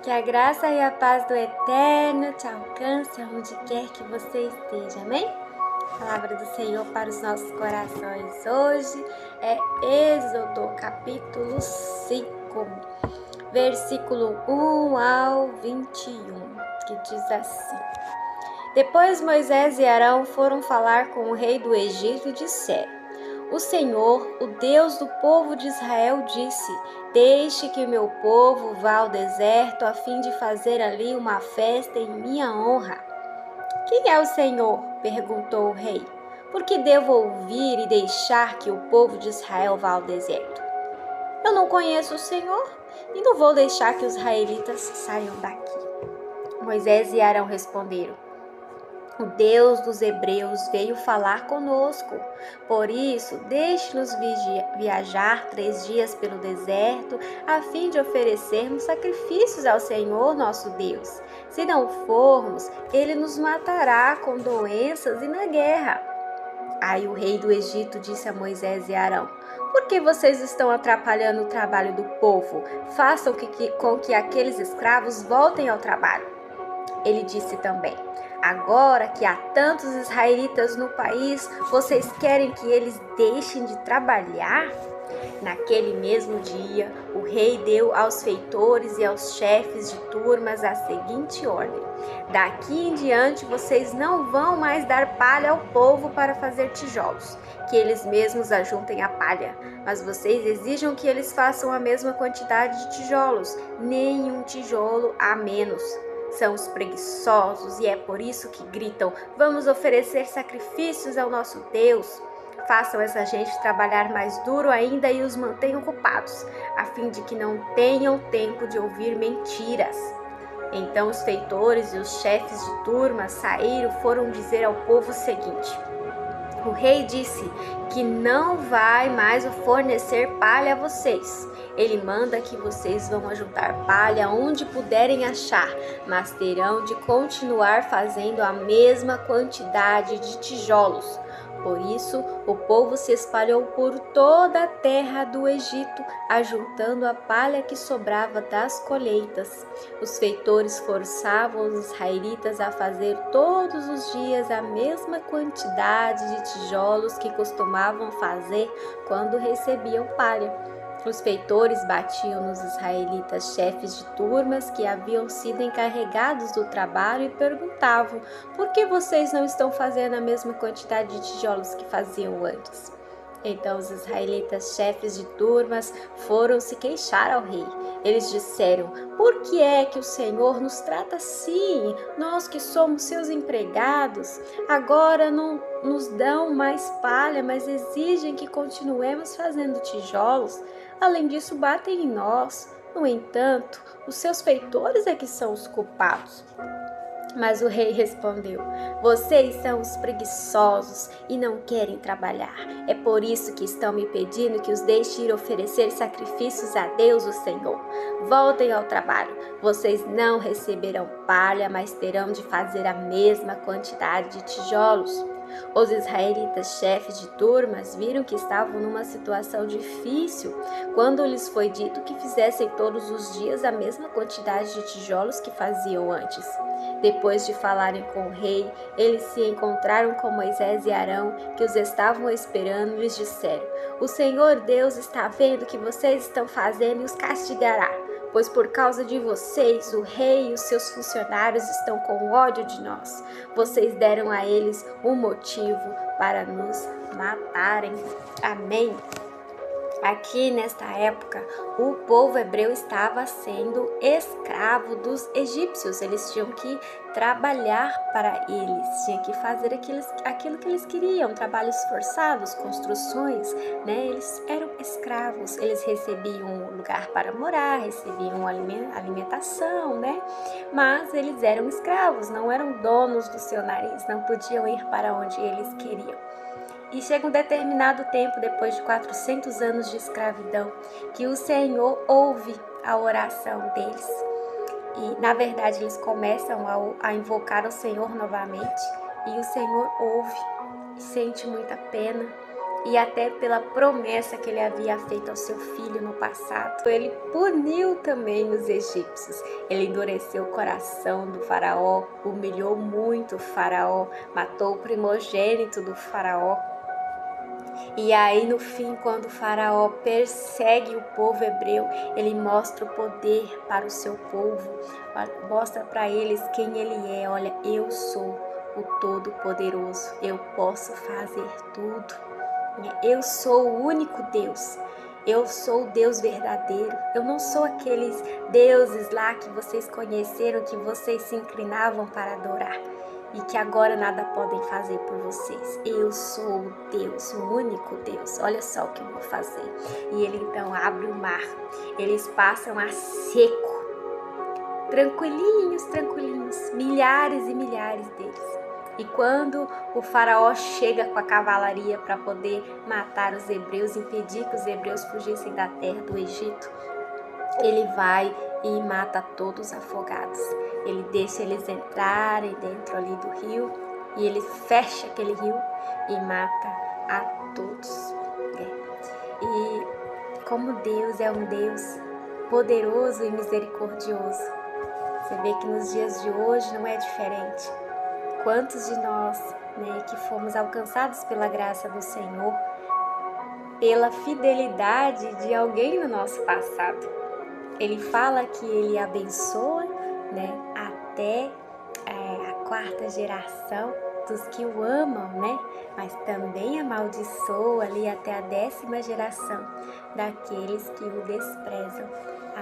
Que a graça e a paz do Eterno te alcance onde quer que você esteja, amém? A palavra do Senhor para os nossos corações hoje é Êxodo capítulo 5, versículo 1 ao 21, que diz assim: Depois Moisés e Arão foram falar com o rei do Egito e disseram: O Senhor, o Deus do povo de Israel, disse: Deixe que meu povo vá ao deserto a fim de fazer ali uma festa em minha honra. Quem é o Senhor? Perguntou o rei. Por que devo ouvir e deixar que o povo de Israel vá ao deserto? Eu não conheço o Senhor e não vou deixar que os israelitas saiam daqui. Moisés e Arão responderam: O Deus dos hebreus veio falar conosco. Por isso, deixe-nos viajar 3 dias pelo deserto, a fim de oferecermos sacrifícios ao Senhor nosso Deus. Se não formos, ele nos matará com doenças e na guerra. Aí o rei do Egito disse a Moisés e Arão: Por que vocês estão atrapalhando o trabalho do povo? Façam com que aqueles escravos voltem ao trabalho. Ele disse também: Agora que há tantos israelitas no país, vocês querem que eles deixem de trabalhar? Naquele mesmo dia, o rei deu aos feitores e aos chefes de turmas a seguinte ordem: Daqui em diante vocês não vão mais dar palha ao povo para fazer tijolos, que eles mesmos ajuntem a palha, mas vocês exijam que eles façam a mesma quantidade de tijolos, nem um tijolo a menos. São os preguiçosos e é por isso que gritam: Vamos oferecer sacrifícios ao nosso Deus. Façam essa gente trabalhar mais duro ainda e os mantenham ocupados, a fim de que não tenham tempo de ouvir mentiras. Então os feitores e os chefes de turma saíram e foram dizer ao povo o seguinte: O rei disse que não vai mais fornecer palha a vocês. Ele manda que vocês vão ajuntar palha onde puderem achar, mas terão de continuar fazendo a mesma quantidade de tijolos. Por isso, o povo se espalhou por toda a terra do Egito, ajuntando a palha que sobrava das colheitas. Os feitores forçavam os israelitas a fazer todos os dias a mesma quantidade de tijolos que costumavam fazer quando recebiam palha. Os feitores batiam nos israelitas chefes de turmas que haviam sido encarregados do trabalho e perguntavam: Por que vocês não estão fazendo a mesma quantidade de tijolos que faziam antes? Então os israelitas chefes de turmas foram se queixar ao rei. Eles disseram: Por que é que o Senhor nos trata assim? Nós que somos seus empregados, agora não nos dão mais palha, mas exigem que continuemos fazendo tijolos. Além disso, batem em nós. No entanto, os seus feitores é que são os culpados. Mas o rei respondeu: Vocês são os preguiçosos e não querem trabalhar. É por isso que estão me pedindo que os deixe ir oferecer sacrifícios a Deus, o Senhor. Voltem ao trabalho. Vocês não receberão palha, mas terão de fazer a mesma quantidade de tijolos. Os israelitas chefes de turmas viram que estavam numa situação difícil quando lhes foi dito que fizessem todos os dias a mesma quantidade de tijolos que faziam antes. Depois de falarem com o rei, eles se encontraram com Moisés e Arão, que os estavam esperando, e lhes disseram: O Senhor Deus está vendo o que vocês estão fazendo e os castigará, pois por causa de vocês, o rei e os seus funcionários estão com ódio de nós. Vocês deram a eles um motivo para nos matarem. Amém. Aqui nesta época, o povo hebreu estava sendo escravo dos egípcios. Eles tinham que trabalhar para eles, tinham que fazer aquilo que eles queriam, trabalhos forçados, construções, né? Eles eram escravos, eles recebiam um lugar para morar, recebiam alimentação, né? Mas eles eram escravos, não eram donos do seu nariz, não podiam ir para onde eles queriam. E chega um determinado tempo, depois de 400 anos de escravidão, que o Senhor ouve a oração deles. E, na verdade, eles começam a invocar o Senhor novamente. E o Senhor ouve e sente muita pena. e até pela promessa que ele havia feito ao seu filho no passado. Ele puniu também os egípcios. Ele endureceu o coração do faraó, humilhou muito o faraó, matou o primogênito do faraó. E aí no fim, quando o faraó persegue o povo hebreu, ele mostra o poder para o seu povo, mostra para eles quem ele é. Olha, eu sou o Todo-Poderoso, eu posso fazer tudo. Eu sou o único Deus. Eu sou o Deus verdadeiro. Eu não sou aqueles deuses lá que vocês conheceram, que vocês se inclinavam para adorar e que agora nada podem fazer por vocês. Eu sou o Deus, o único Deus. Olha só o que eu vou fazer. E ele então abre o mar. Eles passam a seco. Tranquilinhos, tranquilinhos. Milhares e milhares deles. E quando o faraó chega com a cavalaria para poder matar os hebreus, impedir que os hebreus fugissem da terra do Egito, ele vai e mata todos afogados. Ele deixa eles entrarem dentro ali do rio e ele fecha aquele rio e mata a todos. E como Deus é um Deus poderoso e misericordioso, você vê que nos dias de hoje não é diferente. Quantos de nós, que fomos alcançados pela graça do Senhor, pela fidelidade de alguém no nosso passado. Ele fala que ele abençoa, até a quarta geração dos que o amam, mas também amaldiçoa ali até a 10ª geração daqueles que o desprezam.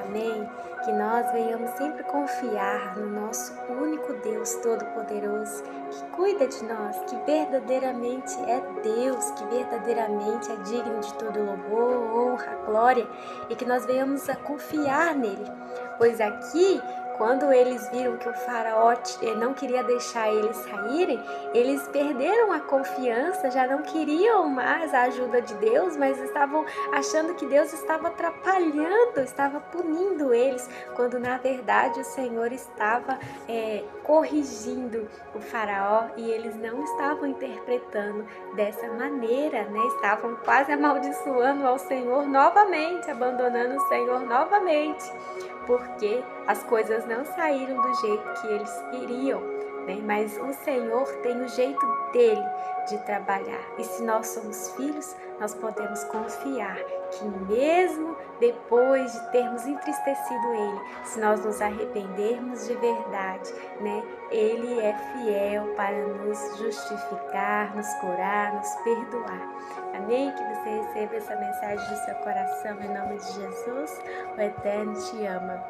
Amém? Que nós venhamos sempre confiar no nosso único Deus Todo-Poderoso, que cuida de nós, que verdadeiramente é Deus, que verdadeiramente é digno de todo louvor, honra, glória, e que nós venhamos a confiar nele. Pois aqui, quando eles viram que o faraó não queria deixar eles saírem, eles perderam a confiança, já não queriam mais a ajuda de Deus, mas estavam achando que Deus estava atrapalhando, estava punindo eles, quando na verdade o Senhor estava corrigindo o faraó e eles não estavam interpretando dessa maneira, estavam quase amaldiçoando ao Senhor novamente, abandonando o Senhor novamente, porque as coisas não saíram do jeito que eles queriam, mas o Senhor tem o jeito dele de trabalhar. E se nós somos filhos, nós podemos confiar que mesmo depois de termos entristecido ele, se nós nos arrependermos de verdade, ele é fiel para nos justificar, nos curar, nos perdoar. Amém? Que você receba essa mensagem do seu coração em nome de Jesus. O Eterno te ama.